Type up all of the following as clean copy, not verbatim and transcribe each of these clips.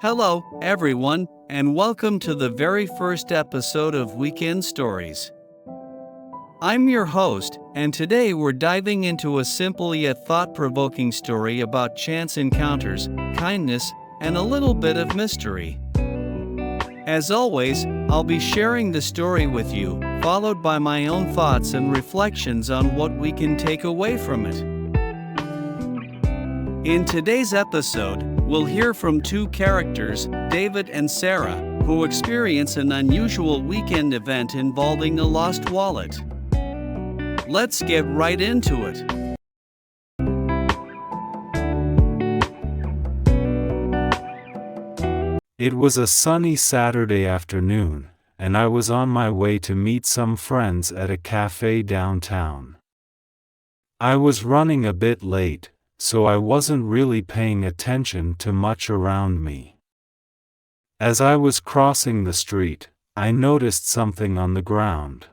Hello, everyone, and welcome to the very first episode of Weekend Stories. I'm your host, and today we're diving into a simple yet thought-provoking story about chance encounters, kindness, and a little bit of mystery. As always, I'll be sharing the story with you, followed by my own thoughts and reflections on what we can take away from it. In today's episode, we'll hear from two characters, David and Sarah, who experience an unusual weekend event involving a lost wallet. Let's get right into it. It was a sunny Saturday afternoon, and I was on my way to meet some friends at a cafe downtown. I was running a bit late, so I wasn't really paying attention to much around me. As I was crossing the street, I noticed something on the ground.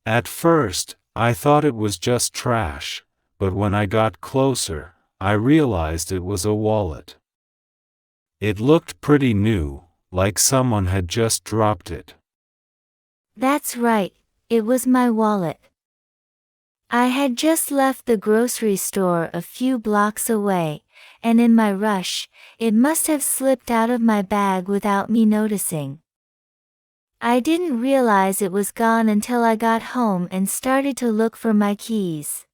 At first, I thought it was just trash, but when I got closer, I realized it was a wallet. It looked pretty new, like someone had just dropped it. That's right, it was my wallet. I had just left the grocery store a few blocks away, and in my rush, it must have slipped out of my bag without me noticing. I didn't realize it was gone until I got home and started to look for my keys.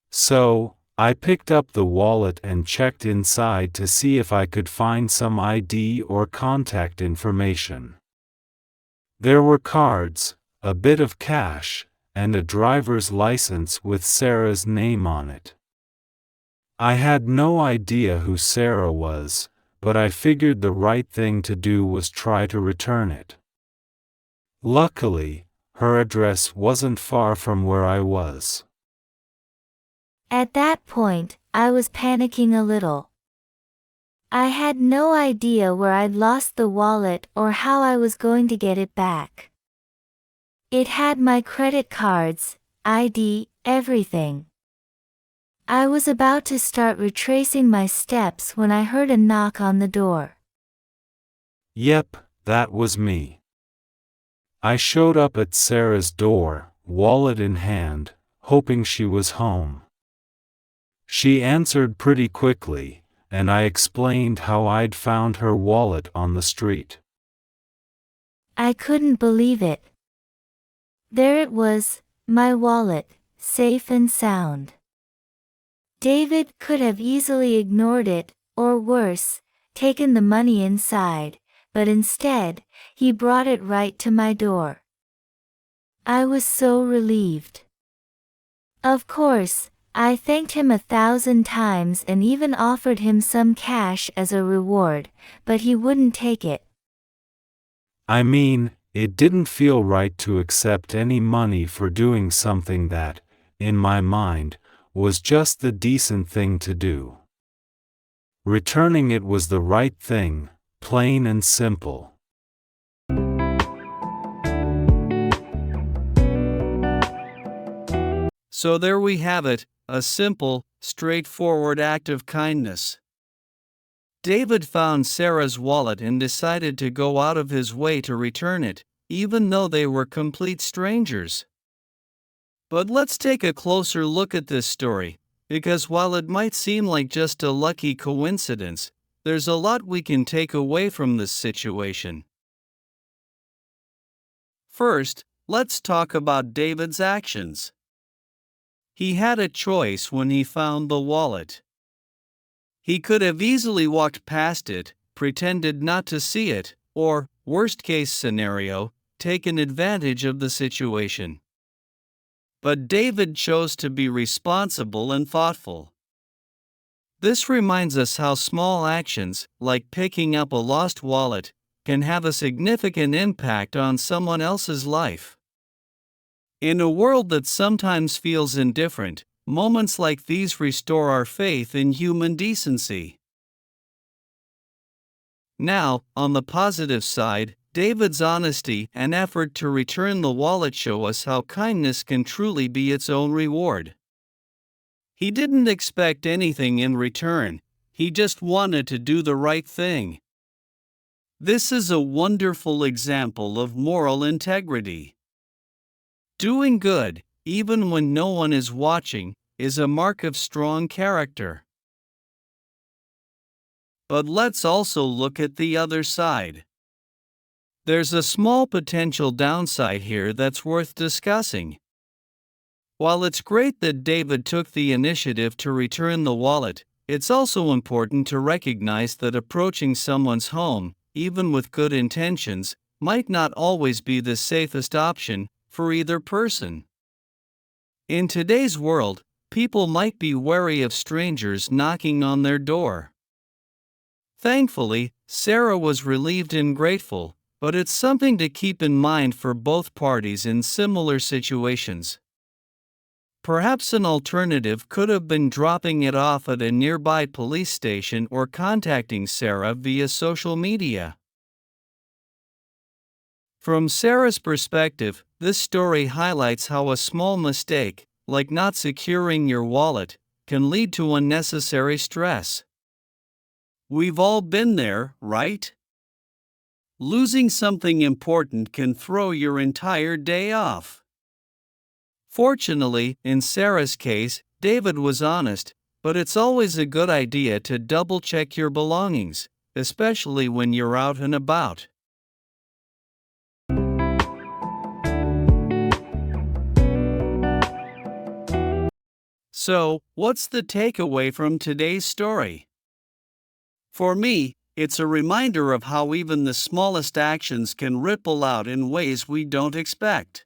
So, I picked up the wallet and checked inside to see if I could find some ID or contact information. There were cards, a bit of cash, and a driver's license with Sarah's name on it. I had no idea who Sarah was, but I figured the right thing to do was try to return it. Luckily, her address wasn't far from where I was. At that point, I was panicking a little. I had no idea where I'd lost the wallet or how I was going to get it back. It had my credit cards, ID, everything. I was about to start retracing my steps when I heard a knock on the door. Yep, that was me. I showed up at Sarah's door, wallet in hand, hoping she was home. She answered pretty quickly, and I explained how I'd found her wallet on the street. I couldn't believe it. There it was, my wallet, safe and sound. David could have easily ignored it, or worse, taken the money inside, but instead, he brought it right to my door. I was so relieved. Of course, I thanked him 1,000 times and even offered him some cash as a reward, but he wouldn't take it. I mean, it didn't feel right to accept any money for doing something that, in my mind, was just the decent thing to do. Returning it was the right thing, plain and simple. So there we have it, a simple, straightforward act of kindness. David found Sarah's wallet and decided to go out of his way to return it, even though they were complete strangers. But let's take a closer look at this story, because while it might seem like just a lucky coincidence, there's a lot we can take away from this situation. First, let's talk about David's actions. He had a choice when he found the wallet. He could have easily walked past it, pretended not to see it, or, worst-case scenario, taken advantage of the situation. But David chose to be responsible and thoughtful. This reminds us how small actions, like picking up a lost wallet, can have a significant impact on someone else's life. In a world that sometimes feels indifferent, moments like these restore our faith in human decency. Now, on the positive side, David's honesty and effort to return the wallet show us how kindness can truly be its own reward. He didn't expect anything in return. He just wanted to do the right thing. This is a wonderful example of moral integrity. Doing good, even when no one is watching, is a mark of strong character. But let's also look at the other side. There's a small potential downside here that's worth discussing. While it's great that David took the initiative to return the wallet, it's also important to recognize that approaching someone's home, even with good intentions, might not always be the safest option for either person. In today's world, people might be wary of strangers knocking on their door. Thankfully, Sarah was relieved and grateful, but it's something to keep in mind for both parties in similar situations. Perhaps an alternative could have been dropping it off at a nearby police station or contacting Sarah via social media. From Sarah's perspective, this story highlights how a small mistake, like not securing your wallet, can lead to unnecessary stress. We've all been there, right? Losing something important can throw your entire day off. Fortunately, in Sarah's case, David was honest, but it's always a good idea to double-check your belongings, especially when you're out and about. So, what's the takeaway from today's story? For me, it's a reminder of how even the smallest actions can ripple out in ways we don't expect.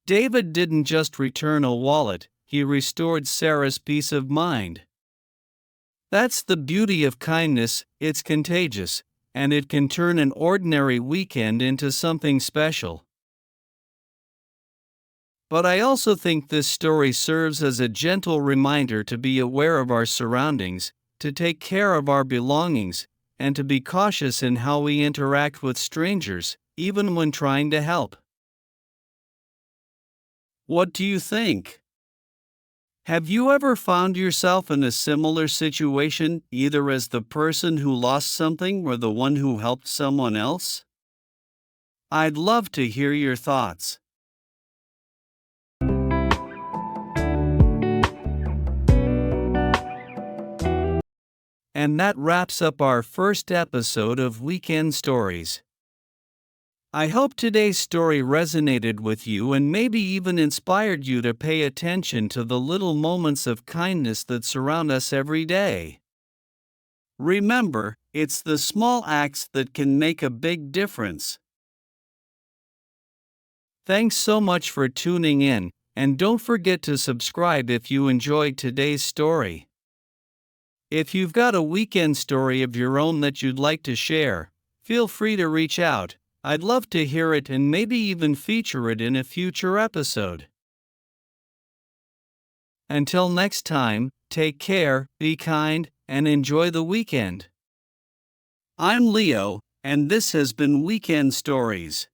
David didn't just return a wallet, he restored Sarah's peace of mind. That's the beauty of kindness, it's contagious, and it can turn an ordinary weekend into something special. But I also think this story serves as a gentle reminder to be aware of our surroundings, to take care of our belongings, and to be cautious in how we interact with strangers, even when trying to help. What do you think? Have you ever found yourself in a similar situation, either as the person who lost something or the one who helped someone else? I'd love to hear your thoughts. And that wraps up our first episode of Weekend Stories. I hope today's story resonated with you and maybe even inspired you to pay attention to the little moments of kindness that surround us every day. Remember, it's the small acts that can make a big difference. Thanks so much for tuning in, and don't forget to subscribe if you enjoyed today's story. If you've got a weekend story of your own that you'd like to share, feel free to reach out. I'd love to hear it and maybe even feature it in a future episode. Until next time, take care, be kind, and enjoy the weekend. I'm Leo, and this has been Weekend Stories.